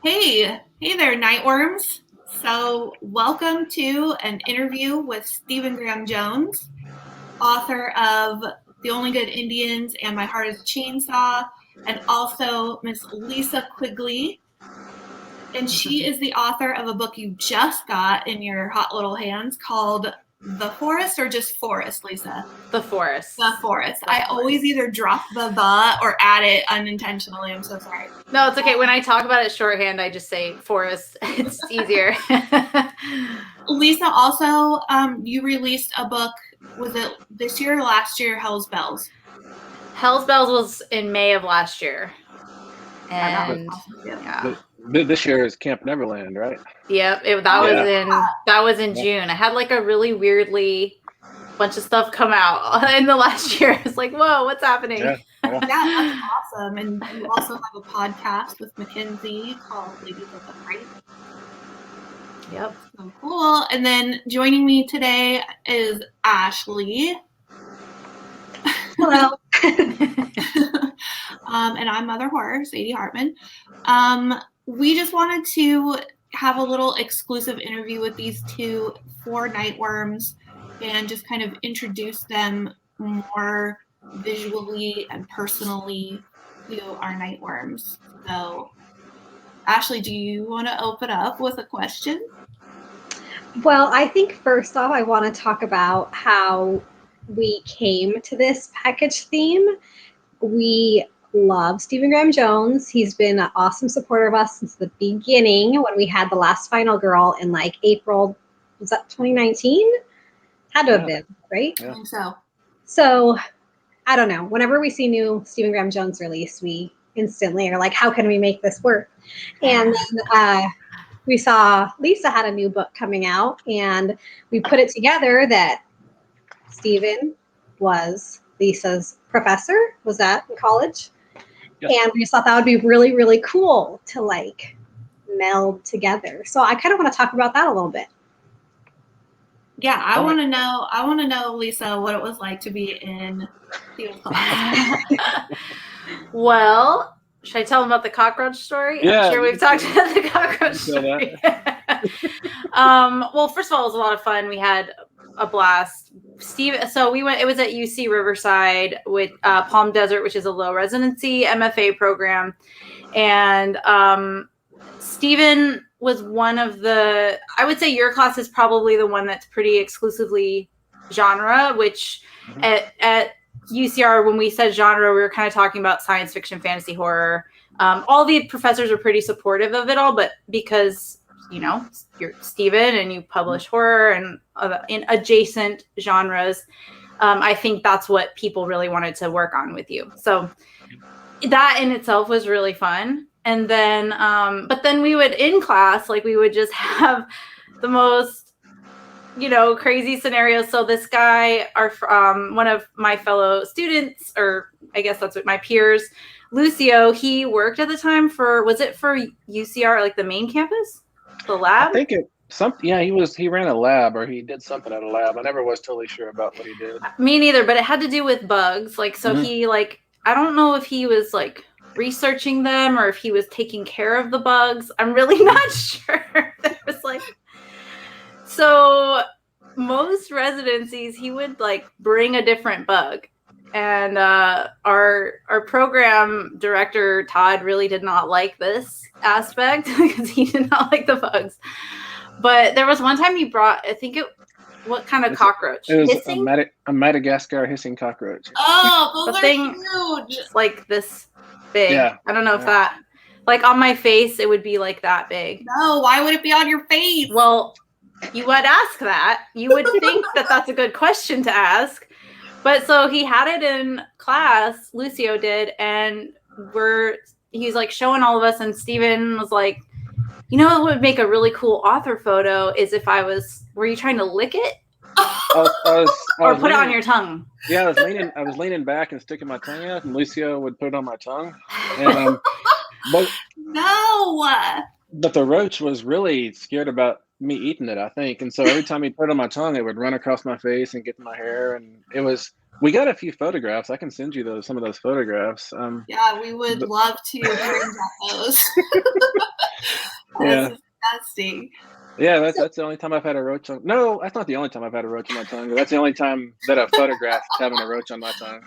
Hey there, Nightworms. So, welcome to an interview with Stephen Graham Jones, author of The Only Good Indians and My Heart is a Chainsaw, and also Miss Lisa Quigley. And she is the author of a book you just got in your hot little hands called The Forest, or just Forest, Lisa? The Forest. The Forest. I always either drop the or add it unintentionally. I'm so sorry. No, it's okay. When I talk about it shorthand, I just say Forest. It's easier. Lisa, also, you released a book, was it this year or last year, Hell's Bells? Hell's Bells was in May of last year. And this year is Camp Neverland, right? Yep, that was in June. I had like a really weirdly bunch of stuff come out in the last year. It's like, whoa, what's happening? Yeah, that's awesome. And you also have a podcast with Mackenzie called Ladies of the Fright. Yep. So cool. And then joining me today is Ashley. Hello. And I'm Mother Horror, Sadie Hartman. We just wanted to have a little exclusive interview with these two for Nightworms and just kind of introduce them more visually and personally to our Nightworms. So, Ashley, do you want to open up with a question? Well, I think first off, I want to talk about how we came to this package theme. We love Stephen Graham Jones. He's been an awesome supporter of us since the beginning when we had the last Final Girl in like April, was that 2019? Had to have been, right? I think so. So, I don't know. Whenever we see new Stephen Graham Jones release, we instantly are like, how can we make this work? And then we saw Lisa had a new book coming out, and we put it together that Stephen was Lisa's professor. Was that in college? Yes. And we just thought that would be really, really cool to like meld together. So I kind of want to talk about that a little bit. Yeah, I want to know, Lisa, what it was like to be in Stephen's class. Well, should I tell them about the cockroach story? Yeah. I'm sure we've talked about the cockroach story. Well, first of all, it was a lot of fun. We had a blast. So we went, it was at UC Riverside with Palm Desert, which is a low residency MFA program. And Stephen was one of the, I would say your class is probably the one that's pretty exclusively genre, which at UCR, when we said genre, we were kind of talking about science fiction, fantasy, horror. All the professors are pretty supportive of it all, but because, you know, you're Stephen and you publish horror and in adjacent genres, I think that's what people really wanted to work on with you. So that in itself was really fun. And then, but then we would in class, like we would just have the most, you know, crazy scenarios. So this guy, one of my fellow students, or I guess that's what my peers, Lucio, he worked at the time was it for UCR, like the main campus, the lab? I think he ran a lab, or he did something at a lab. I never was totally sure about what he did. Me neither, but it had to do with bugs. Like, so he like, I don't know if he was like researching them or if he was taking care of the bugs. I'm really not sure. There was like, so most residencies, he would like bring a different bug. And our program director, Todd, really did not like this aspect because he did not like the bugs. But there was one time he brought, what kind of cockroach? It was a Madagascar hissing cockroach. Oh, those the are thing, huge. like this big. Yeah. I don't know if that, like on my face, it would be like that big. No, why would it be on your face? Well, you would ask that. You would think that that's a good question to ask. But so he had it in class, Lucio did, and he's like showing all of us, and Stephen was like, you know what would make a really cool author photo is if were you trying to lick it? Or put it on your tongue? Yeah, I was leaning back and sticking my tongue out, and Lucio would put it on my tongue. And, but the roach was really scared about me eating it, I think. And so every time he put it on my tongue, it would run across my face and get to my hair. And it was We got a few photographs. I can send you some of those photographs. Yeah, we would love to print out those. Yeah. That's disgusting. Yeah, that's the only time I've had a roach on. No, that's not the only time I've had a roach on my tongue. But that's the only time that I've photographed having a roach on my tongue.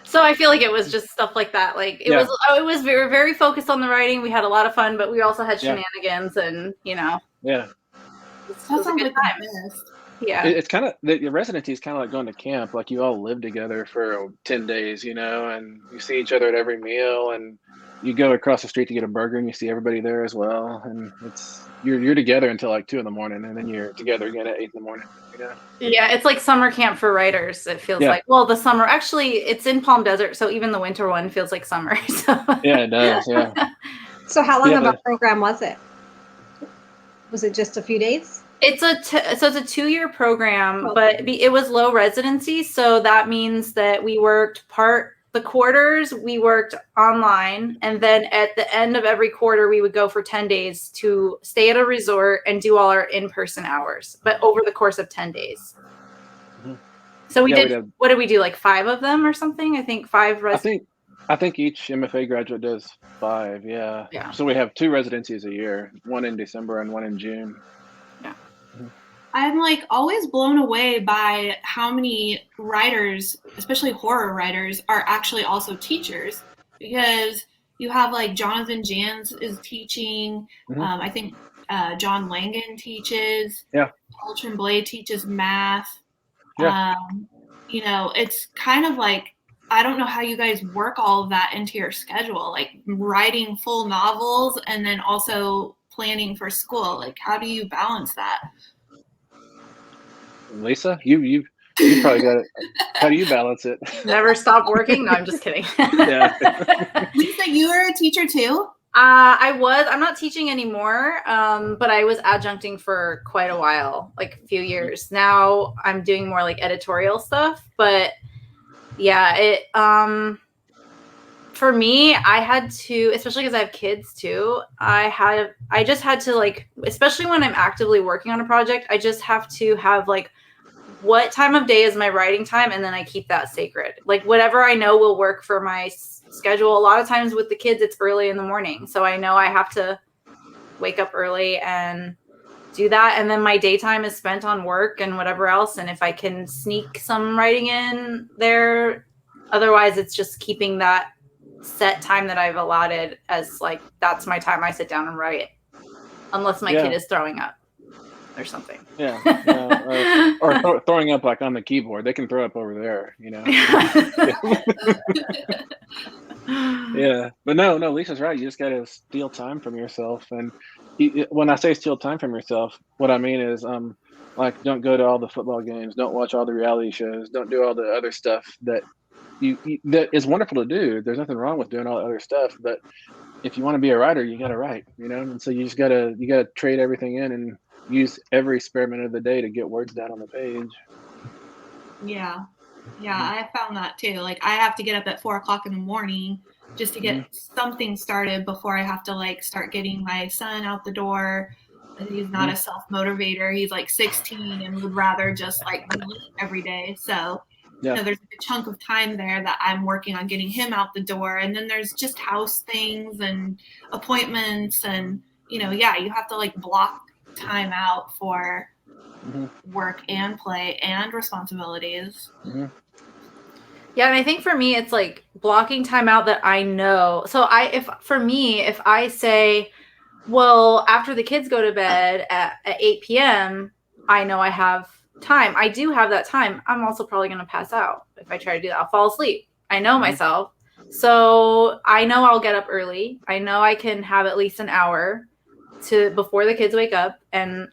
So I feel like it was just stuff like that. Like it was very, very focused on the writing. We had a lot of fun, but we also had shenanigans and, Yeah. That sounds like the best. Yeah. It's kind of, the residency is kind of like going to camp. Like you all live together for 10 days, and you see each other at every meal, and you go across the street to get a burger and you see everybody there as well. And you're together until like 2 a.m, and then you're together again at 8 a.m. Yeah, it's like summer camp for writers. It feels like, well, the summer, actually it's in Palm Desert, so even the winter one feels like summer. So. Yeah, it does. Yeah. So how long of a program was it? Was it just a few days? It's a 2-year program, but it was low residency. So that means that we worked the quarters, we worked online. And then at the end of every quarter, we would go for 10 days to stay at a resort and do all our in-person hours, but over the course of 10 days. Mm-hmm. So we did, what did we do? Like 5 of them or something? I think 5 residencies. I think each MFA graduate does 5. Yeah. So we have 2 residencies a year, one in December and one in June. Yeah. I'm like always blown away by how many writers, especially horror writers, are actually also teachers, because you have like Jonathan Jans is teaching. Mm-hmm. I think John Langan teaches. Yeah. Paul Tremblay teaches math. Yeah. It's kind of like, I don't know how you guys work all of that into your schedule, like writing full novels and then also planning for school. Like, how do you balance that? Lisa, you probably got it. How do you balance it? Never stop working? No, I'm just kidding. Yeah. Lisa, you were a teacher too? I was. I'm not teaching anymore, but I was adjuncting for quite a while, like a few years. Now I'm doing more like editorial stuff, but yeah, for me, I had to, especially because I have kids too, I just had to, like, especially when I'm actively working on a project, I just have to have like, what time of day is my writing time? And then I keep that sacred. Like whatever I know will work for my schedule. A lot of times with the kids, it's early in the morning. So I know I have to wake up early and do that. And then my daytime is spent on work and whatever else. And if I can sneak some writing in there, otherwise it's just keeping that set time that I've allotted as like, that's my time I sit down and write, unless my kid is throwing up or something. Yeah. Or throwing up like on the keyboard. They can throw up over there, Yeah. But no, Lisa's right. You just got to steal time from yourself. And when I say steal time from yourself, what I mean is like, don't go to all the football games, don't watch all the reality shows, don't do all the other stuff that that is wonderful to do. There's nothing wrong with doing all the other stuff, but if you want to be a writer, you got to write, and so you gotta trade everything in and use every spare minute of the day to get words down on the page. Yeah, I found that too. Like I have to get up at 4:00 in the morning just to get something started before I have to like start getting my son out the door. He's not a self-motivator. He's like 16 and would rather just like be late every day. So there's a chunk of time there that I'm working on getting him out the door. And then there's just house things and appointments and, you have to like block time out for work and play and responsibilities. Yeah, and I think for me, it's like blocking time out that I know. So if I say, well, after the kids go to bed at 8 p.m., I know I have time. I do have that time. I'm also probably going to pass out. If I try to do that, I'll fall asleep. I know myself. So I know I'll get up early. I know I can have at least an hour before the kids wake up. And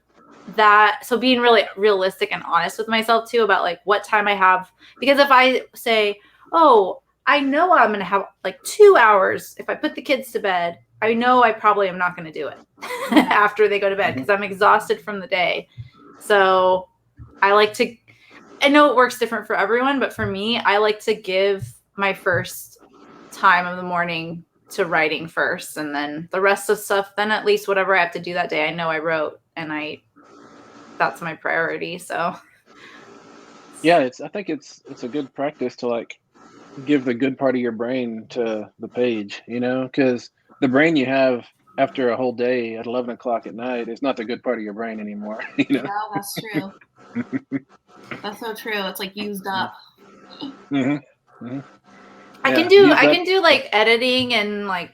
so being really realistic and honest with myself too about like what time I have, because if I say, oh, I know I'm going to have like 2 hours. If I put the kids to bed, I know I probably am not going to do it after they go to bed because I'm exhausted from the day. So I know it works different for everyone, but for me, I like to give my first time of the morning to writing first, and then the rest of stuff, then at least whatever I have to do that day, I know I wrote, and that's my priority. So Yeah, I think it's a good practice to like give the good part of your brain to the page, because the brain you have after a whole day at 11 o'clock at night is not the good part of your brain anymore. Yeah, that's true. That's so true. It's like used up. Mm-hmm. Mm-hmm. I can do like editing and like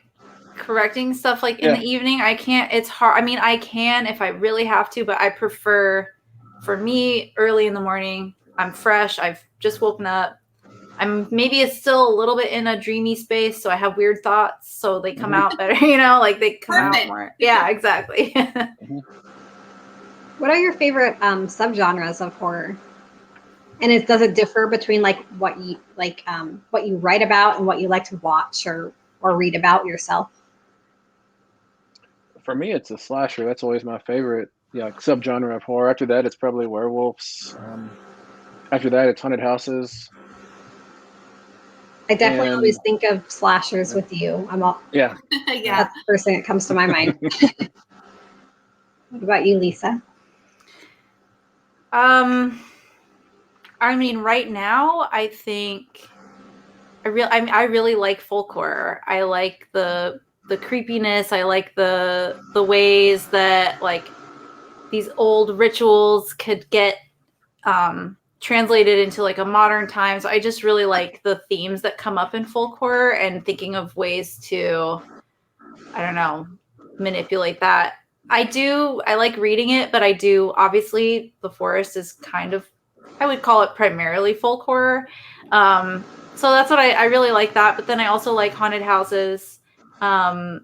correcting stuff like in the evening. I can't, it's hard. I mean, I can if I really have to, but I prefer, for me, early in the morning. I'm fresh. I've just woken up. I'm maybe it's still a little bit in a dreamy space, so I have weird thoughts, so they come out better, like they come out more. Yeah, exactly. What are your favorite subgenres of horror? And does it differ between like what you write about and what you like to watch or read about yourself? For me, it's a slasher. That's always my favorite, subgenre of horror. After that, it's probably werewolves. After that, it's haunted houses. I definitely always think of slashers with you. Yeah. That's the first thing that comes to my mind. What about you, Lisa? I mean, right now, I think I really like folk horror. I like the creepiness. I like the ways that like these old rituals could get translated into like a modern time. So I just really like the themes that come up in folk horror and thinking of ways to, I don't know, manipulate that. I like reading it, but obviously The Forest is kind of, I would call it primarily folk horror. So that's what I really like that. But then I also like haunted houses. I'm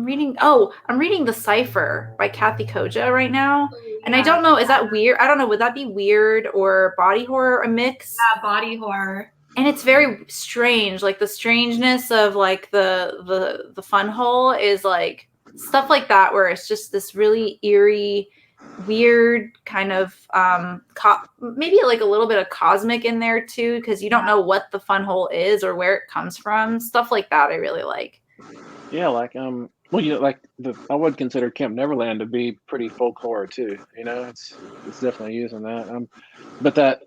reading The Cipher by Kathy Koja right now. And I don't know, is that weird? I don't know, would that be weird or body horror, a mix? Yeah, body horror. And it's very strange. Like the strangeness of like the fun hole is like stuff like that, where it's just this really eerie, weird kind of maybe like a little bit of cosmic in there too, because you don't know what the fun hole is or where it comes from. Stuff like that I really like. Yeah, like I would consider Camp Neverland to be pretty folk horror too. It's definitely using that. But that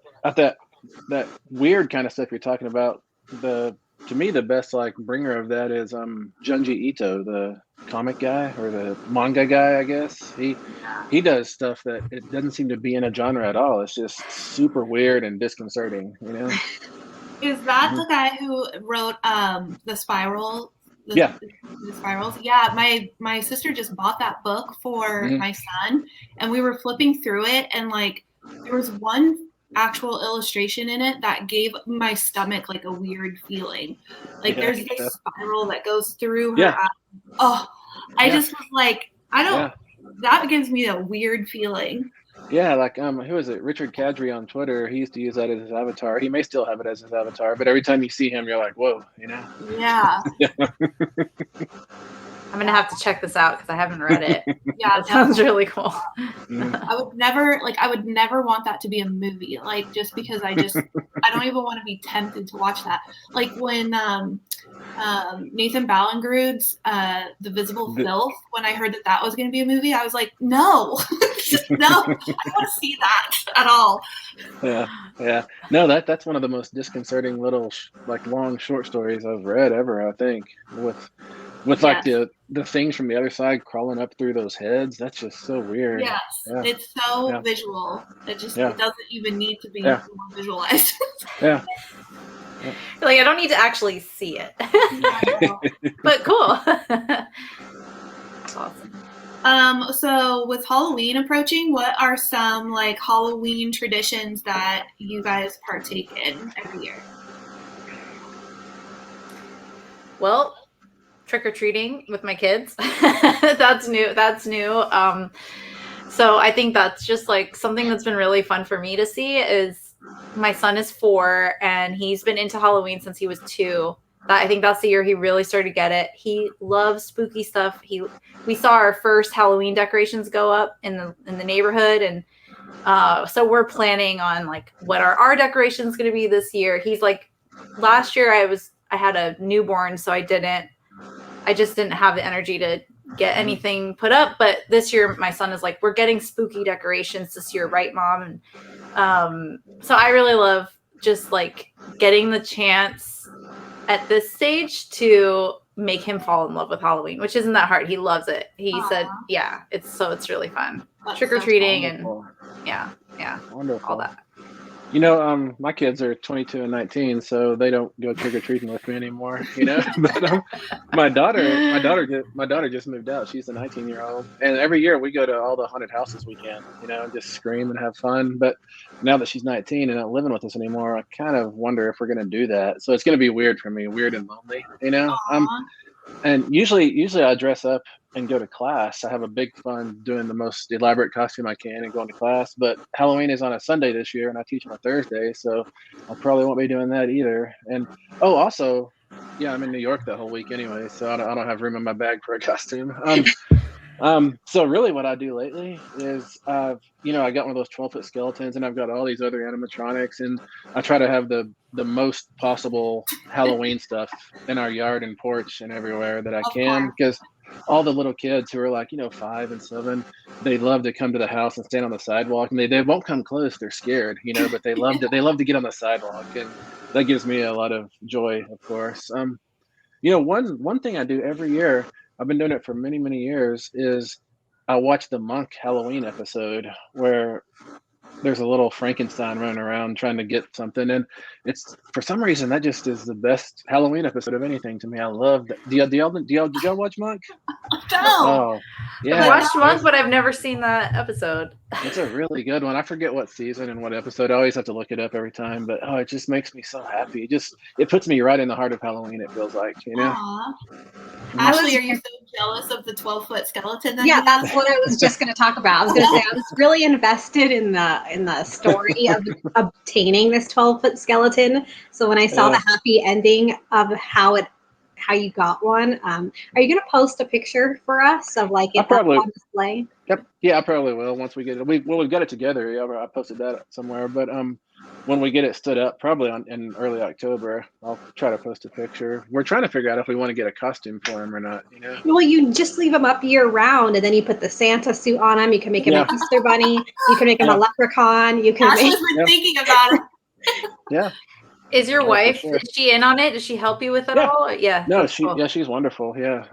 weird kind of stuff you're talking about, to me the best like bringer of that is Junji Ito, the comic guy or the manga guy, I guess. He does stuff that it doesn't seem to be in a genre at all. It's just super weird and disconcerting. Is that the guy who wrote The Spiral? The Spirals. Yeah, my sister just bought that book for my son, and we were flipping through it, and like there was one actual illustration in it that gave my stomach like a weird feeling. Like there's this spiral that goes through her eye. Oh, I just was like, that gives me a weird feeling. Yeah, like who is it? Richard Kadri on Twitter. He used to use that as his avatar. He may still have it as his avatar, but every time you see him, you're like, whoa, Yeah. I'm gonna have to check this out because I haven't read it. Yeah, that sounds really cool. I would never want that to be a movie. Like just because I don't even want to be tempted to watch that. Like when Nathan Ballingrud's The Visible Filth, when I heard that was going to be a movie, I was like, no, no, I don't want to see that at all. Yeah. No, that's one of the most disconcerting little like long short stories I've read ever. I think with like the things from the other side crawling up through those heads. That's just so weird. Yes, it's so visual. It just it doesn't even need to be more visualized. Yeah. Like I don't need to actually see it. But cool. That's awesome. So with Halloween approaching, what are some like Halloween traditions that you guys partake in every year? Well, trick-or-treating with my kids. That's new. So I think that's just like something that's been really fun for me to see. Is my son is 4 and he's been into Halloween since he was 2. I think that's the year he really started to get it. He loves spooky stuff. We saw our first Halloween decorations go up in the neighborhood, and so we're planning on like what are our decorations going to be this year. He's like, last year I had a newborn, so I just didn't have the energy to get anything put up. But this year, my son is like, we're getting spooky decorations this year, right, Mom? And So I really love just like getting the chance at this stage to make him fall in love with Halloween, which isn't that hard. He loves it. He said, yeah, it's really fun. Trick-or-treating and yeah, Wonderful. all that. You know, my kids are 22 and 19, so they don't go trick-or-treating with me anymore, you know. But my daughter just moved out. She's a 19-year-old, and every year we go to all the haunted houses we can, you know, and just scream and have fun. But now that she's 19 and not living with us anymore, I kind of wonder if we're going to do that. So it's going to be weird for me, weird and lonely, you know. And usually I dress up and go to class. I have a big fun doing the most elaborate costume I can and going to class. But Halloween is on a Sunday this year, and I teach on a Thursday, so I probably won't be doing that either. And also, yeah, I'm in New York that whole week anyway, so I don't have room in my bag for a costume. So really what I do lately is I got one of those 12-foot skeletons, and I've got all these other animatronics, and I try to have the most possible Halloween stuff in our yard and porch and everywhere that I can, because all the little kids who are like, 5 and 7, they love to come to the house and stand on the sidewalk, and they won't come close. They're scared, but they love to get on the sidewalk, and that gives me a lot of joy, of course. One thing I do every year, I've been doing it for many, many years, is I watch the Monk Halloween episode where there's a little Frankenstein running around trying to get something, and it's, for some reason, that just is the best Halloween episode of anything to me. I love that. Did y'all watch Monk? No. Oh, yeah. I watched Monk, but I've never seen that episode. It's a really good one. I forget what season and what episode. I always have to look it up every time, but it just makes me so happy. It puts me right in the heart of Halloween, it feels like, Ashley, are you so jealous of the 12-foot skeleton? Yeah, that's what I was just going to talk about. I was going to say I was really invested in the story of obtaining this 12-foot skeleton. So when I saw the happy ending of how you got one, are you going to post a picture for us of like it on display? Yep. Yeah, I probably will once we get it. We've got it together. Yeah, I posted that somewhere. But when we get it stood up, probably in early October, I'll try to post a picture. We're trying to figure out if we want to get a costume for him or not. Well, you just leave him up year round, and then you put the Santa suit on him. You can make him an Easter bunny. You can make him a leprechaun. You can. Ashley's been thinking about it. Yeah. Is your wife? Is she in on it? Does she help you with it all? Yeah. No, she's wonderful. Yeah.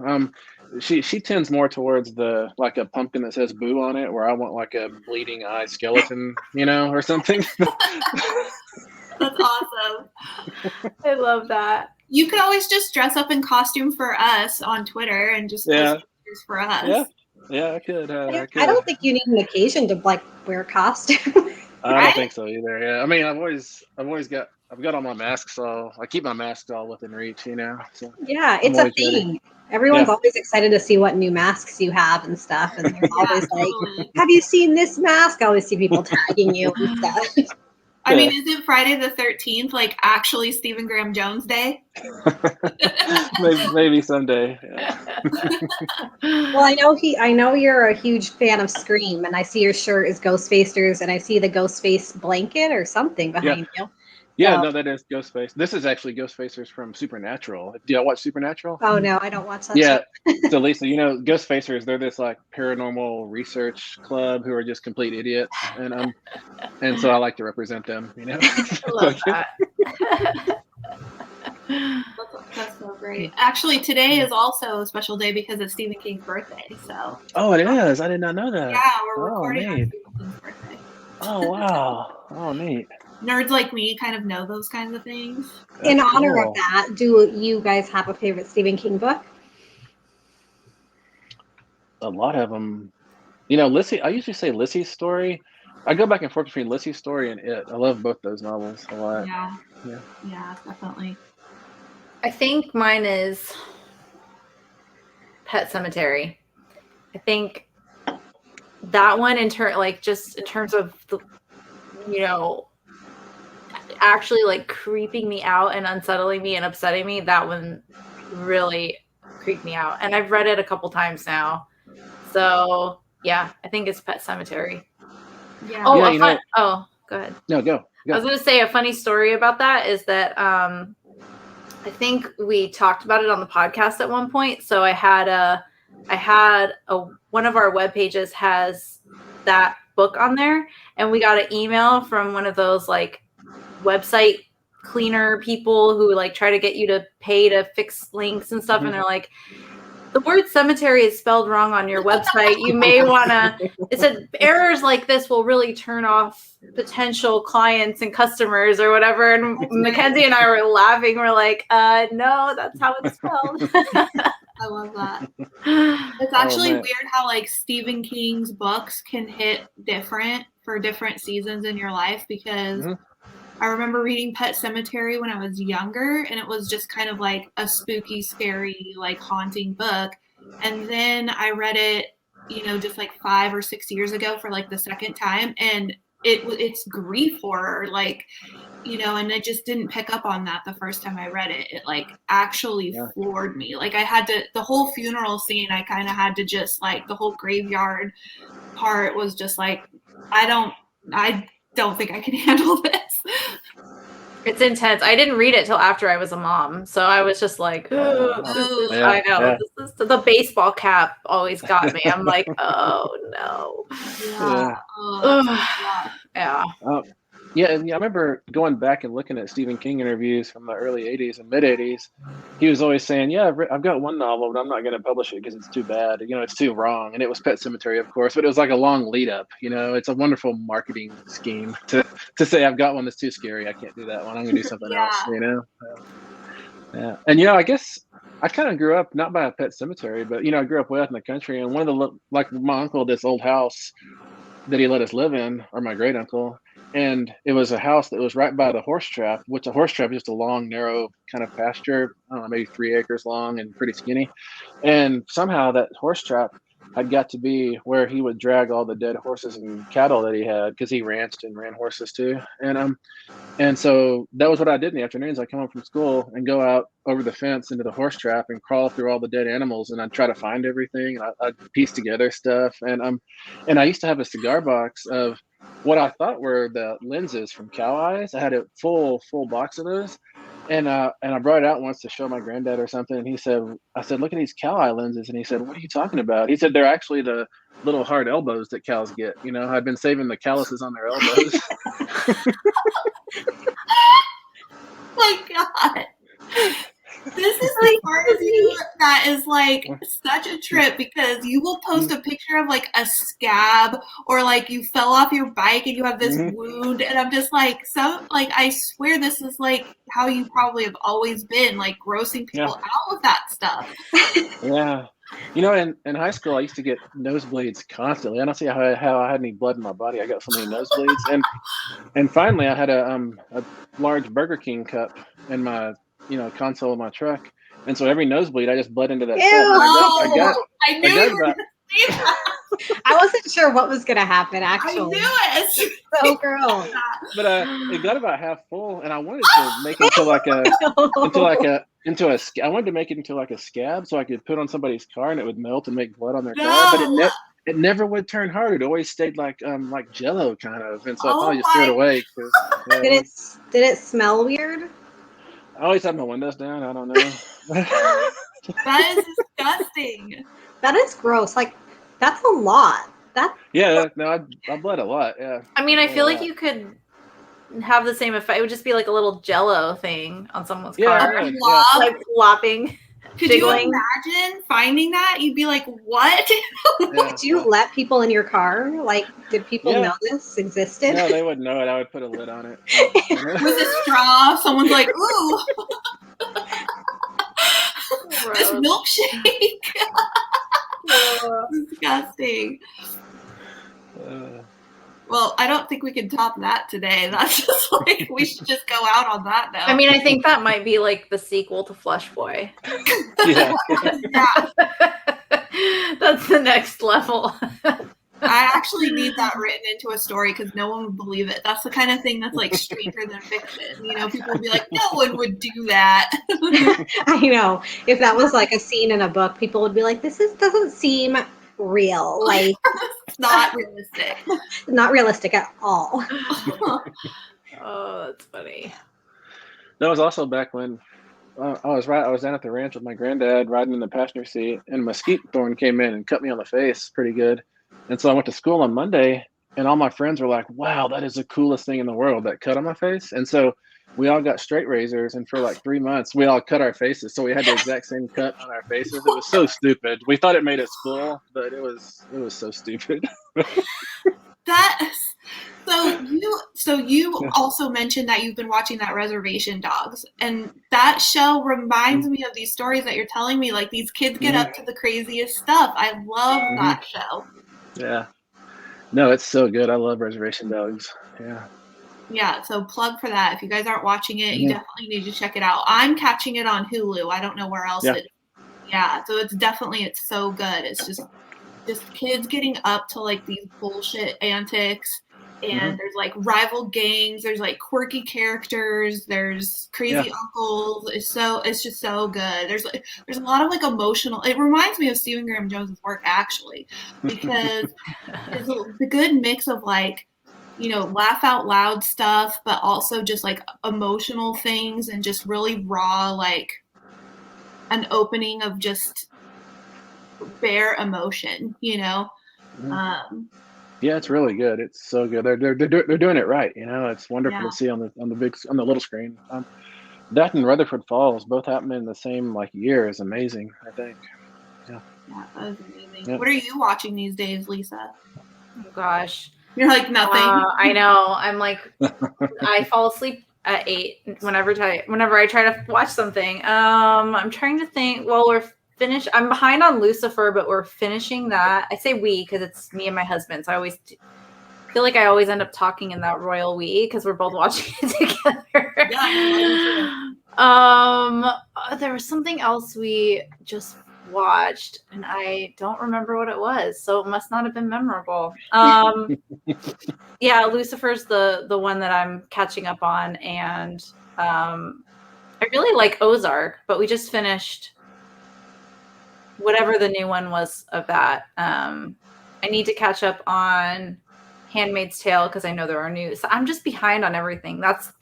She tends more towards like a pumpkin that says boo on it, where I want like a bleeding eye skeleton, or something. That's awesome. I love that. You could always just dress up in costume for us on Twitter and just post pictures for us. Yeah, I could. I don't think you need an occasion to like wear a costume. I don't think so either. Yeah, I mean, I've got all my masks, so I keep my masks all within reach, So yeah, it's a thing. Ready. Everyone's always excited to see what new masks you have and stuff, and they're always like, "Have you seen this mask?" I always see people tagging you and stuff. I mean, is it Friday the 13th, like actually Stephen Graham Jones Day? maybe someday. Yeah. Well, I know you're a huge fan of Scream, and I see your shirt is Ghostfacers, and I see the Ghostface blanket or something behind you. Yeah, no, that is Ghostface. This is actually Ghostfacers from Supernatural. Do y'all watch Supernatural? Oh no, I don't watch that. Yeah. So Lisa, Ghostfacers, they're this like paranormal research club who are just complete idiots, and so I like to represent them. I love that. That's so great. Actually, today is also a special day because it's Stephen King's birthday. So. Oh, it is. I did not know that. Yeah, we're recording on Stephen King's birthday. Oh wow! Oh neat. Nerds like me kind of know those kinds of things. In honor of that, do you guys have a favorite Stephen King book? A lot of them. Lissy. I usually say Lissy's Story. I go back and forth between Lissy's Story and It. I love both those novels a lot. Yeah, definitely. I think mine is Pet Sematary. I think that one in terms of the, actually like creeping me out and unsettling me and upsetting me, that one really creeped me out. And I've read it a couple times now. So yeah, I think it's Pet Sematary. Yeah. Oh, go ahead. No, go. I was going to say a funny story about that is that I think we talked about it on the podcast at one point. So I had one of our web pages has that book on there, and we got an email from one of those like website cleaner people who like try to get you to pay to fix links and stuff, and they're like, the word cemetery is spelled wrong on your website. You may want to, it said errors like this will really turn off potential clients and customers or whatever. And Mackenzie and I were laughing. We're like, no, that's how it's spelled. I love that. It's actually weird how like Stephen King's books can hit different for different seasons in your life, because I remember reading Pet Sematary when I was younger, and it was just kind of like a spooky, scary, like haunting book. And then I read it, you know, just like 5 or 6 years ago for like the second time, and it's grief horror, like, you know, and I just didn't pick up on that the first time I read it. It like actually floored me. Like I had to, the whole funeral scene, I kind of had to just like, the whole graveyard part was just like, I don't think I can handle this. It's intense. I didn't read it till after I was a mom, so I was just like, I know. This is, the baseball cap always got me. I'm like, oh no. Yeah, I remember going back and looking at Stephen King interviews from the early 80s and mid 80s. He was always saying, yeah, I've got one novel, but I'm not going to publish it because it's too bad. You know, it's too wrong. And it was Pet Sematary, of course, but it was like a long lead up. You know, it's a wonderful marketing scheme to say, I've got one that's too scary. I can't do that one. I'm going to do something else, you know? Yeah. And, you know, I guess I kind of grew up not by a Pet Sematary, but, you know, I grew up way out in the country. And one of the, like my uncle, this old house that he let us live in, or my great uncle, and it was a house that was right by the horse trap, which a horse trap is just a long, narrow kind of pasture, I don't know, maybe 3 acres long and pretty skinny. And somehow that horse trap had got to be where he would drag all the dead horses and cattle that he had, because he ranched and ran horses too. And so that was what I did in the afternoons. I come home from school and go out over the fence into the horse trap and crawl through all the dead animals, and I'd try to find everything, and I'd piece together stuff. And I used to have a cigar box of what I thought were the lenses from cow eyes. I had a full box of those. And I brought it out once to show my granddad or something. And I said, look at these cow eye lenses. And he said, what are you talking about? He said, they're actually the little hard elbows that cows get. You know, I've been saving the calluses on their elbows. My God. This is the part of you that is like such a trip, because you will post a picture of like a scab, or like you fell off your bike and you have this wound, and I'm just like, I swear this is like how you probably have always been, like grossing people out with that stuff. Yeah. You know, in high school, I used to get nosebleeds constantly. I don't see how I had any blood in my body. I got so many nosebleeds, and finally, I had a large Burger King cup in my console of my truck, and so every nosebleed, I just bled into that cup. I knew you were going to say that. I wasn't sure what was going to happen. Actually, I knew it. So gross. But it got about half full, and I wanted to make it I wanted to make it into like a scab, so I could put on somebody's car and it would melt and make blood on their car. But it never would turn hard. It always stayed like Jello kind of, and so I probably just threw it away. Did it smell weird? I always have my windows down. I don't know. That is disgusting. That is gross. Like, that's a lot. I bled a lot. Yeah. I mean, I feel like you could have the same effect. It would just be like a little Jello thing on someone's car, like flopping. Could you imagine finding that? You'd be like, what? Did you let people in your car? Like, did people know this existed? No, they wouldn't know it. I would put a lid on it. With a straw, someone's like, ooh. This milkshake. Disgusting. Well, I don't think we can top that today. That's just like, we should just go out on that note. I mean, I think that might be like the sequel to Flush Boy. Yeah. That's the next level. I actually need that written into a story, because no one would believe it. That's the kind of thing that's like stranger than fiction. You know, people would be like, no one would do that. I know. If that was like a scene in a book, people would be like, doesn't seem real. Like, it's not realistic. Not realistic at all. Oh, that's funny. That was also back when I was down at the ranch with my granddad, riding in the passenger seat, and a mesquite thorn came in and cut me on the face pretty good. And so I went to school on Monday, and all my friends were like, wow, that is the coolest thing in the world, that cut on my face. And so we all got straight razors, and for like 3 months we all cut our faces, so we had the exact same cut on our faces. It was so stupid. We thought it made us cool, but it was so stupid. That so you also mentioned that you've been watching that Reservation Dogs, and that show reminds me of these stories that you're telling me. Like, these kids get up to the craziest stuff. I love that show. Yeah. No, it's so good. I love Reservation Dogs. Yeah, so plug for that. If you guys aren't watching it, you definitely need to check it out. I'm catching it on Hulu. I don't know where else it. Yeah, so it's so good. It's just kids getting up to like these bullshit antics, and there's like rival gangs, there's like quirky characters, there's crazy uncles. It's just so good. There's a lot of like emotional. It reminds me of Stephen Graham Jones' work, actually, because it's a good mix of like, laugh out loud stuff, but also just like emotional things, and just really raw, like an opening of just bare emotion, Yeah, it's really good. It's so good. They're doing it right. It's wonderful to see on the little screen. That and Rutherford Falls both happened in the same like year is amazing, I think. Yeah, that was amazing. What are you watching these days, Lisa? Oh gosh, you're like nothing. I know. I'm like, I fall asleep at 8 whenever I try to watch something. I'm trying to think. Well, I'm behind on Lucifer, but we're finishing that. I say we because it's me and my husband. So I always feel like I always end up talking in that royal we because we're both watching it together. There was something else we just watched, and I don't remember what it was, so it must not have been memorable. Yeah, Lucifer's the one that I'm catching up on, and I really like Ozark, but we just finished whatever the new one was of that. I need to catch up on Handmaid's Tale because I know there are new. So I'm just behind on everything. That's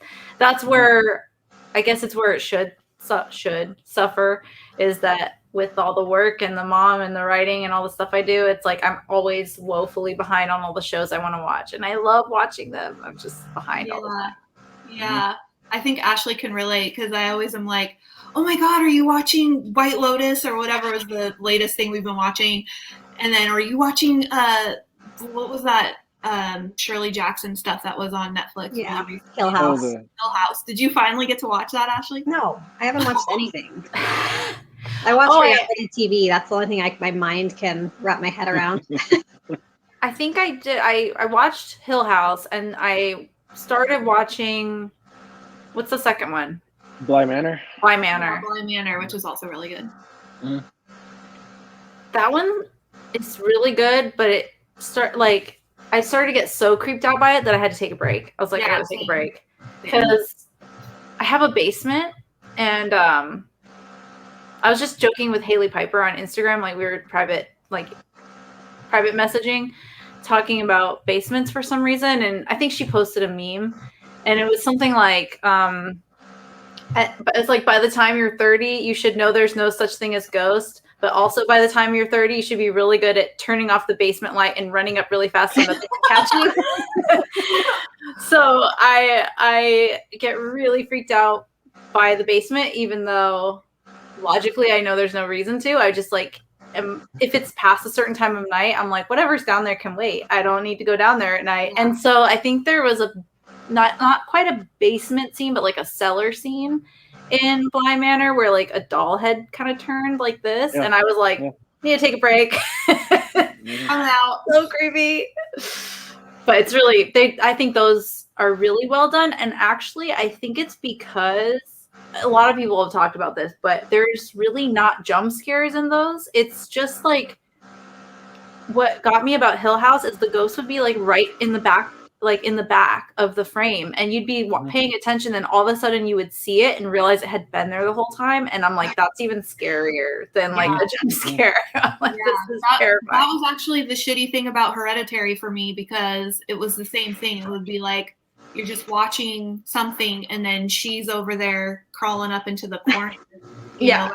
where I guess it's where it should suffer, is that with all the work and the mom and the writing and all the stuff I do, it's like I'm always woefully behind on all the shows I want to watch, and I love watching them. I'm just behind all the time. Yeah, I think Ashley can relate because I always am like, oh my God, are you watching White Lotus or whatever was the latest thing we've been watching? And then, are you watching, what was that Shirley Jackson stuff that was on Netflix? Yeah, really Hill House. Hill House. Did you finally get to watch that, Ashley? No, I haven't watched anything. I watch reality TV. That's the only thing my mind can wrap my head around. I think I did. I watched Hill House, and I started watching, what's the second one? Bly Manor. Bly Manor. Bly Manor, which is also really good. That one is really good, but I started to get so creeped out by it that I had to take a break. I was like, I gotta take a break because I have a basement, and I was just joking with Haley Piper on Instagram, like we were private messaging, talking about basements for some reason, and I think she posted a meme, and it was something like, it's like, by the time you're 30, you should know there's no such thing as ghosts, but also by the time you're 30, you should be really good at turning off the basement light and running up really fast so that they can catch you. So I get really freaked out by the basement, even though logically I know there's no reason to. I just like, if it's past a certain time of night, I'm like, whatever's down there can wait. I don't need to go down there at night. And so I think there was a not quite a basement scene, but like a cellar scene in Bly Manor where like a doll head kind of turned like this, and I was like, need to take a break. I'm out. So creepy. But it's really, I think those are really well done, and actually I think it's because a lot of people have talked about this, but there's really not jump scares in those. It's just like, what got me about Hill House is the ghost would be like right in the back, like in the back of the frame, and you'd be paying attention, and all of a sudden you would see it and realize it had been there the whole time. And I'm like, that's even scarier than like a jump scare. I'm like, this is terrifying. That was actually the shitty thing about Hereditary for me, because it was the same thing. It would be like, you're just watching something, and then she's over there crawling up into the corner. You know?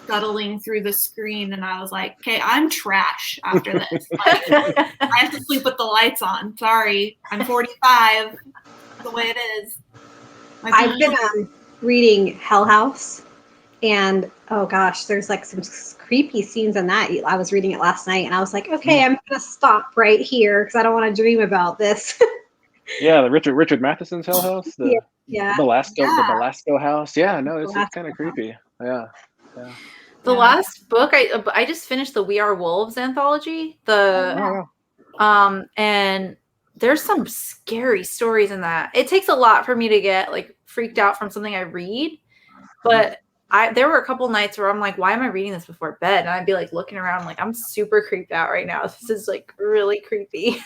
scuttling through the screen, and I was like, okay, I'm trash after this. Like, I have to sleep with the lights on. Sorry, I'm 45. The way it is. I've been reading Hell House, and oh gosh, there's like some creepy scenes in that. I was reading it last night, and I was like, okay, I'm gonna stop right here because I don't want to dream about this. Yeah, the Richard Matheson's Hell House, the Yeah. Belasco house. Yeah, no, it's Belasco kind of creepy. Yeah. The last book I just finished, the We Are Wolves anthology. And there's some scary stories in that. It takes a lot for me to get like freaked out from something I read, but there were a couple nights where I'm like, why am I reading this before bed? And I'd be like looking around like, I'm super creeped out right now. This is like really creepy.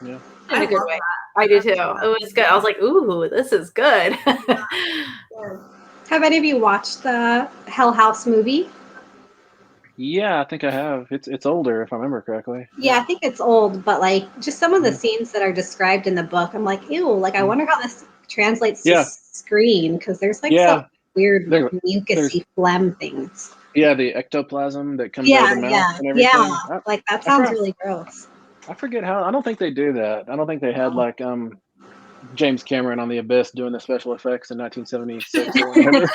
Yeah. In a good way. I do too. It was good. I was like, ooh, this is good. Have any of you watched the Hell House movie? Yeah, I think I have. It's older if I remember correctly. Yeah, I think it's old, but like just some of the scenes that are described in the book, I'm like, ew, like I wonder how this translates to screen, because there's like some weird mucusy phlegm things. Yeah, the ectoplasm that comes out of the mouth and everything. Yeah, like that sounds really gross. I forget how. I don't think they do that. I don't think they had like James Cameron on The Abyss doing the special effects in 1976 or whatever.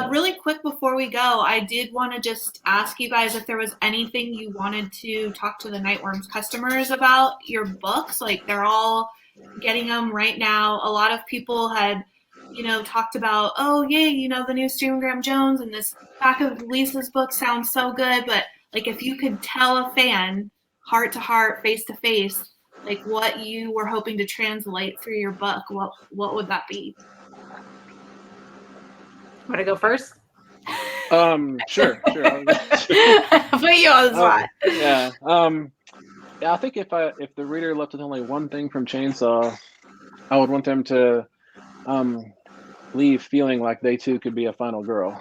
Really quick before we go, I did want to just ask you guys if there was anything you wanted to talk to the Nightworms customers about your books. Like, they're all getting them right now. A lot of people had, talked about, oh, yay, the new Stephen Graham Jones and this back of Lisa's book sounds so good. But, like, if you could tell a fan, heart to heart, face to face, like what you were hoping to translate through your book, what would that be? Want to go first? Sure. Put you on the spot. Yeah. I think if the reader left with only one thing from Chainsaw, I would want them to leave feeling like they too could be a final girl.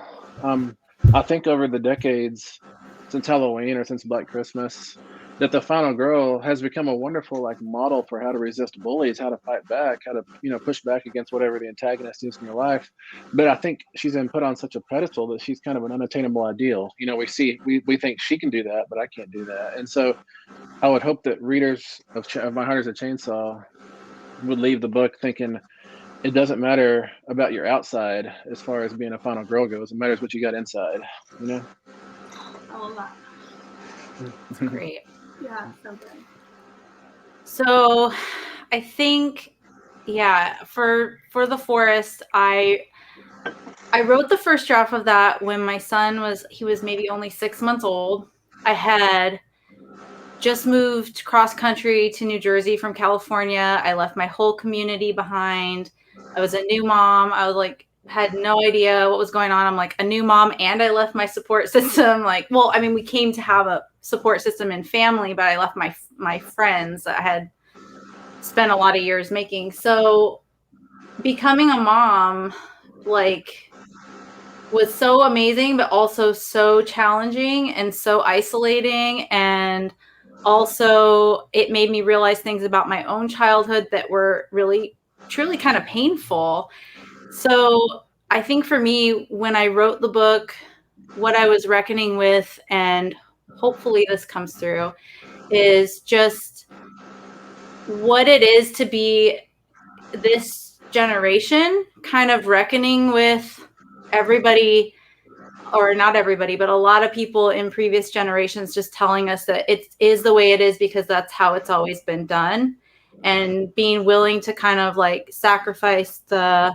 I think over the decades since Halloween or since Black Christmas, that the final girl has become a wonderful like model for how to resist bullies, how to fight back, how to push back against whatever the antagonist is in your life. But I think she's been put on such a pedestal that she's kind of an unattainable ideal. We think she can do that, but I can't do that. And so I would hope that readers of My Heart Is a Chainsaw would leave the book thinking it doesn't matter about your outside as far as being a final girl goes. It matters what you got inside. I love that. That's great. Yeah, so good. So I think, for The Forest, I wrote the first draft of that when my son was maybe only 6 months old. I had just moved cross country to New Jersey from California. I left my whole community behind. I was a new mom. I was like, had no idea what was going on. I'm like a new mom, and I left my support system. We came to have a support system and family, but I left my friends that I had spent a lot of years making. So becoming a mom, was so amazing, but also so challenging and so isolating. And also it made me realize things about my own childhood that were really, truly kind of painful. So I think for me, when I wrote the book, what I was reckoning with, and hopefully this comes through, is just what it is to be this generation, kind of reckoning with everybody, or not everybody, but a lot of people in previous generations just telling us that it is the way it is because that's how it's always been done, and being willing to kind of like sacrifice the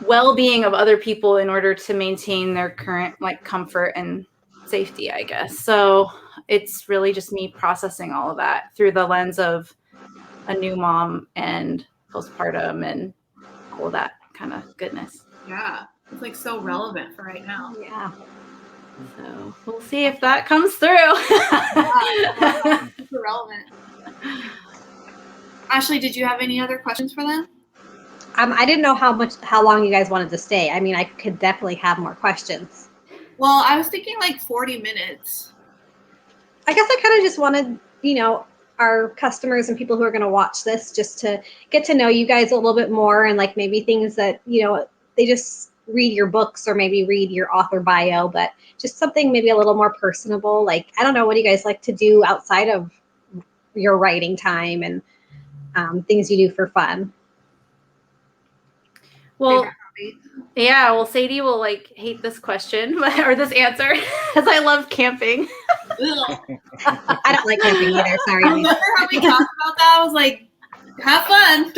well-being of other people in order to maintain their current comfort and safety, I guess. So it's really just me processing all of that through the lens of a new mom and postpartum and all of that kind of goodness. Yeah, it's so relevant for right now. Yeah. So we'll see if that comes through. Yeah, super relevant. Ashley, did you have any other questions for them? I didn't know how long you guys wanted to stay. I mean, I could definitely have more questions. Well, I was thinking 40 minutes. I guess I kind of just wanted, our customers and people who are going to watch this just to get to know you guys a little bit more, and like maybe things that, you know, they just read your books or maybe read your author bio, but just something maybe a little more personable. Like, I don't know, what do you guys like to do outside of your writing time and things you do for fun? Well, yeah, well, Sadie will like hate this question or this answer because I love camping. I don't like camping either. Sorry. I remember how we talked about that. I was like, have fun.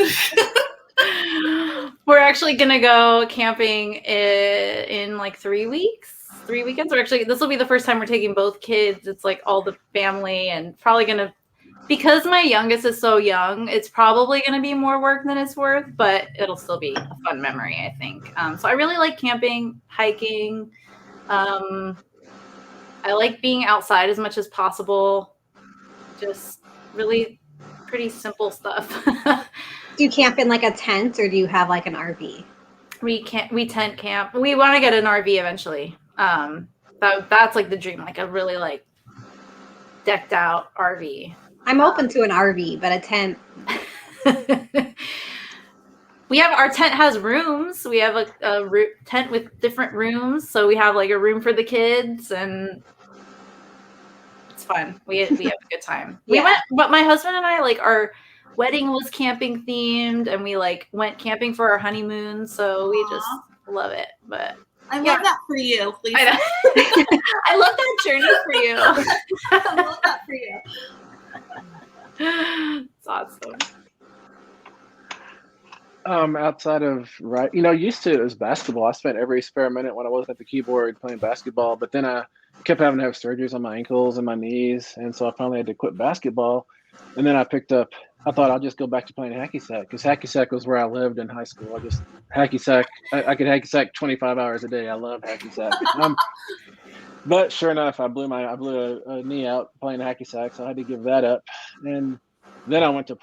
We're actually gonna go camping in like 3 weeks, 3 weekends. Or actually, this will be the first time we're taking both kids. It's like all the family, and probably gonna, because my youngest is so young, it's probably gonna be more work than it's worth, but it'll still be a fun memory, I think. So I really like camping, hiking. I like being outside as much as possible. Just really pretty simple stuff. Do you camp in like a tent, or do you have like an RV? We tent camp. We want to get an RV eventually. That's like the dream, like a really like decked out RV. I'm open to an RV, but a tent. Our tent has rooms. We have a tent with different rooms. So we have like a room for the kids, and it's fun. We have a good time. Yeah. We went, but my husband and I, like, our wedding was camping themed, and we like went camping for our honeymoon. So we just love it. But I love that for you, Lisa. I know. I love that journey for you. I love that for you. It's awesome. Outside of used to, it was basketball. I spent every spare minute when I wasn't at the keyboard playing basketball, but then I kept having to have surgeries on my ankles and my knees, and so I finally had to quit basketball. And then I thought I'll just go back to playing hacky sack, because hacky sack was where I lived in high school. I could hacky sack 25 hours a day. I love hacky sack. But sure enough, I blew a knee out playing hacky sack, so I had to give that up. And then I went to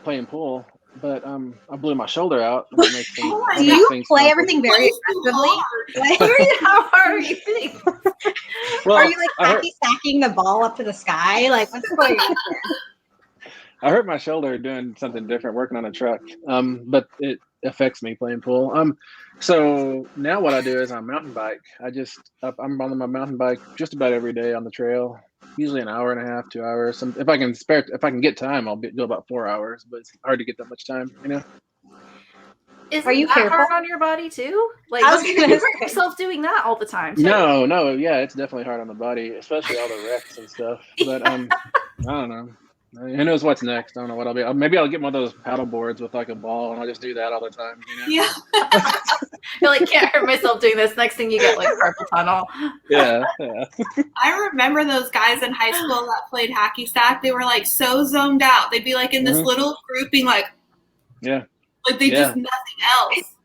playing pool. But I blew my shoulder out. Do you play everything very aggressively? How hard are you hitting? Well, are you like hacky sacking the ball up to the sky? Like, what's going on here? I hurt my shoulder doing something different, working on a truck. But it affects me playing pool. So now what I do is I mountain bike. I'm on my mountain bike just about every day on the trail. Usually an hour and a half, 2 hours. If I can get time, I'll go about 4 hours. But it's hard to get that much time, Are you hard on your body too? Like, you hurt yourself doing that all the time too. No, yeah, it's definitely hard on the body, especially all the wrecks and stuff. But I don't know. Who knows what's next? I don't know what I'll be. Maybe I'll get one of those paddle boards with like a ball, and I'll just do that all the time. Yeah. You're like, can't hurt myself doing this. Next thing you get like carpal tunnel. Yeah. I remember those guys in high school that played hacky sack. They were like so zoned out. They'd be like in this little grouping, like, yeah, like they just nothing else.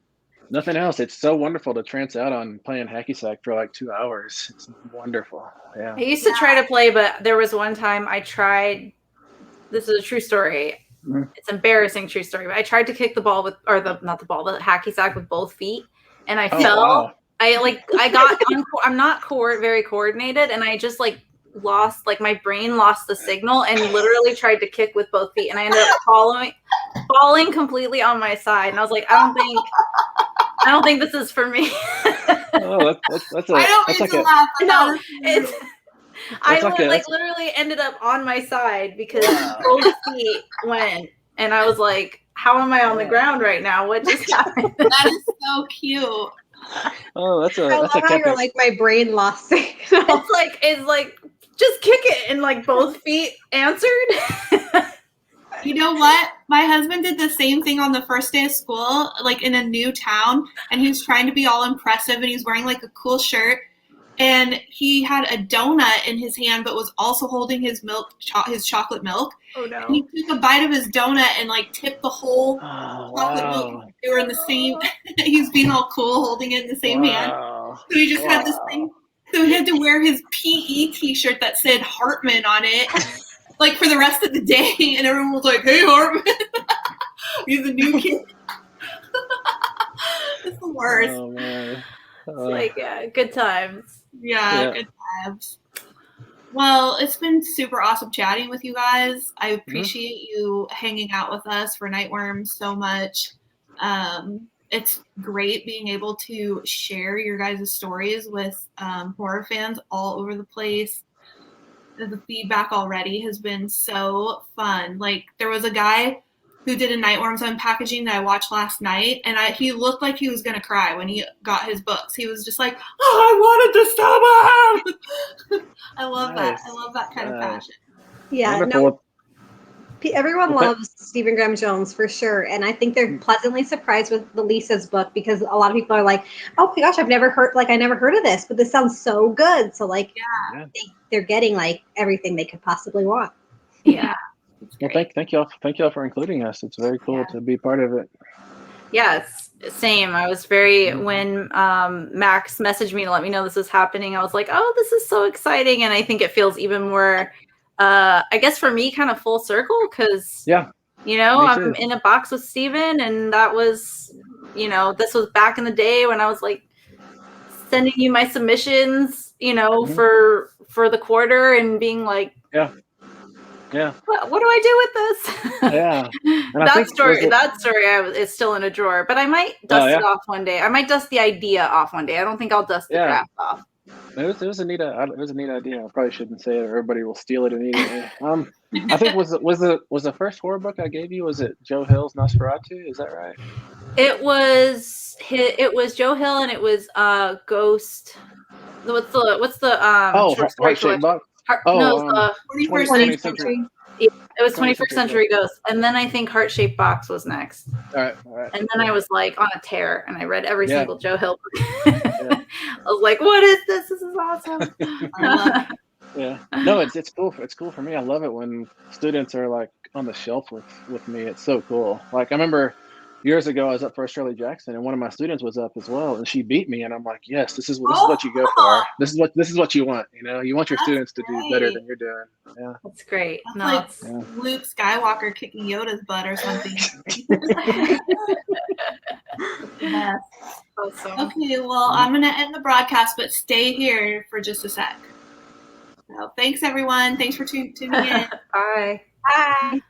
Nothing else. It's so wonderful to trance out on playing hacky sack for like 2 hours. It's wonderful. Yeah. I used to try to play, but there was one time I tried. This is a true story. It's embarrassing true story. But I tried to kick the ball the hacky sack with both feet, and I fell. Wow. I'm not very coordinated, and I just like lost, like my brain lost the signal, and literally tried to kick with both feet, and I ended up falling completely on my side, and I was like, I don't think this is for me. Oh, that's I don't mean to laugh. No, it's. I literally ended up on my side because both feet went, and I was like, "How am I on the ground right now? What just happened?" That is so cute. Oh, that's I love how you're like, my brain lost it. It's like just kick it, and like both feet answered. You know what? My husband did the same thing on the first day of school, like in a new town, and he was trying to be all impressive, and he was wearing like a cool shirt. And he had a donut in his hand, but was also holding his chocolate milk. Oh no! And he took a bite of his donut and like tipped the whole chocolate milk. They were in the same. He was being all cool, holding it in the same hand. So he just had this thing. So he had to wear his PE T-shirt that said Hartman on it, like for the rest of the day. And everyone was like, "Hey, Hartman, he's a new kid." It's the worst. Oh man! It's like, good times. Yeah, good times. Well, it's been super awesome chatting with you guys. I appreciate you hanging out with us for Nightworms so much. It's great being able to share your guys' stories with horror fans all over the place. The feedback already has been so fun. Like, there was a guy who did a Nightworms unpackaging that I watched last night, and he looked like he was going to cry when he got his books. He was just like, oh, I wanted to stop him. I love that. I love that kind of passion. Yeah, Wonderful. everyone loves Stephen Graham Jones for sure, and I think they're pleasantly surprised with the Lisa's book because a lot of people are like, "Oh my gosh, I never heard of this, but this sounds so good." So like, they're getting like everything they could possibly want. Yeah. Well, thank y'all for including us. It's very cool to be part of it. Yes, same. I was very when Max messaged me to let me know this was happening. I was like, "Oh, this is so exciting!" And I think it feels even more. I guess for me, kind of full circle because I'm in a box with Steven, and that was, this was back in the day when I was like sending you my submissions, for the quarter and being like, what do I do with this? Yeah. And that story is still in a drawer, but I might dust it off one day. I might dust the idea off one day. I don't think I'll dust the draft off. It was a neat idea. I probably shouldn't say it, or everybody will steal it immediately. I think was the first horror book I gave you, was it Joe Hill's Nosferatu? Is that right? It was Joe Hill, and it was Ghost. What's the Heart-Shaped Box? No, the 21st century. It was 21st Century Ghost, and then I think Heart-Shaped Box was next. All right. And then I was like on a tear, and I read every single Joe Hill book. I was like, "What is this? This is awesome!" Yeah. No, it's cool. It's cool for me. I love it when students are like on the shelf with me. It's so cool. Like, I remember years ago, I was up for Shirley Jackson, and one of my students was up as well, and she beat me, and I'm like, yes, this is what you go for. This is what you want. You want your students to do better than you're doing. Yeah, that's great. That's Luke Skywalker kicking Yoda's butt or something. Awesome. Okay, well, I'm gonna end the broadcast, but stay here for just a sec. So, thanks everyone. Thanks for tuning in. Bye. Bye.